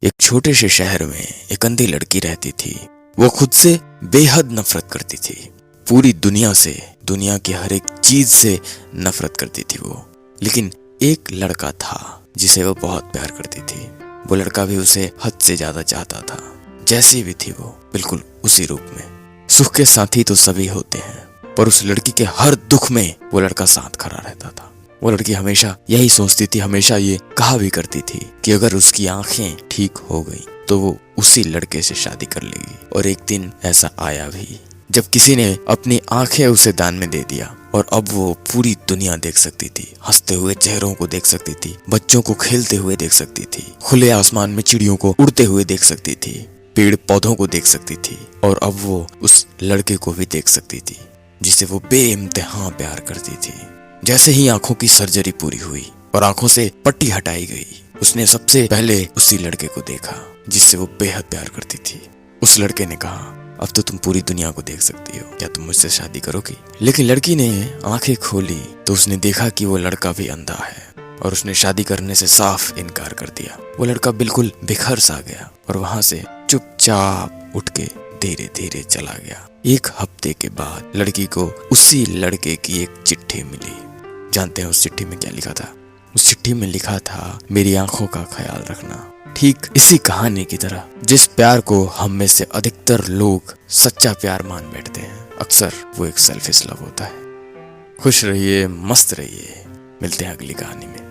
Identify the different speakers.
Speaker 1: एक छोटे से शहर में एक अंधी लड़की रहती थी। वो खुद से बेहद नफरत करती थी, पूरी दुनिया से, दुनिया की हर एक चीज से नफरत करती थी वो। लेकिन एक लड़का था जिसे वो बहुत प्यार करती थी। वो लड़का भी उसे हद से ज्यादा चाहता था। जैसी भी थी वो, बिल्कुल उसी रूप में। सुख के साथी तो सभी होते हैं, पर उस लड़की के हर दुख में वो लड़का साथ खड़ा रहता था। वो लड़की हमेशा यही सोचती थी, हमेशा ये कहा भी करती थी कि अगर उसकी आंखें ठीक हो गई तो वो उसी लड़के से शादी कर लेगी। और एक दिन ऐसा आया भी जब किसी ने अपनी आंखें उसे दान में दे दिया, और अब वो पूरी दुनिया देख सकती थी, हंसते हुए चेहरों को देख सकती थी, बच्चों को खेलते हुए देख सकती थी, खुले आसमान में चिड़ियों को उड़ते हुए देख सकती थी, पेड़ पौधों को देख सकती थी, और अब वो उस लड़के को भी देख सकती थी जिसे वो बेइंतहा प्यार करती थी। जैसे ही आंखों की सर्जरी पूरी हुई और आंखों से पट्टी हटाई गई, उसने सबसे पहले उसी लड़के को देखा जिससे वो बेहद प्यार करती थी। उस लड़के ने कहा, अब तो तुम पूरी दुनिया को देख सकती हो, क्या तुम मुझसे शादी करोगी? लेकिन लड़की ने आंखें खोली तो उसने देखा कि वो लड़का भी अंधा है, और उसने शादी करने से साफ इनकार कर दिया। वो लड़का बिल्कुल बिखर सा गया और वहां से चुपचाप उठ के धीरे धीरे चला गया। एक हफ्ते के बाद लड़की को उसी लड़के की एक चिट्ठी मिली। जानते हैं उस चिट्ठी में क्या लिखा था? उस चिट्ठी में लिखा था, मेरी आंखों का ख्याल रखना। ठीक इसी कहानी की तरह, जिस प्यार को हम में से अधिकतर लोग सच्चा प्यार मान बैठते हैं, अक्सर वो एक सेल्फिश लव होता है। खुश रहिए, मस्त रहिए, मिलते हैं अगली कहानी में।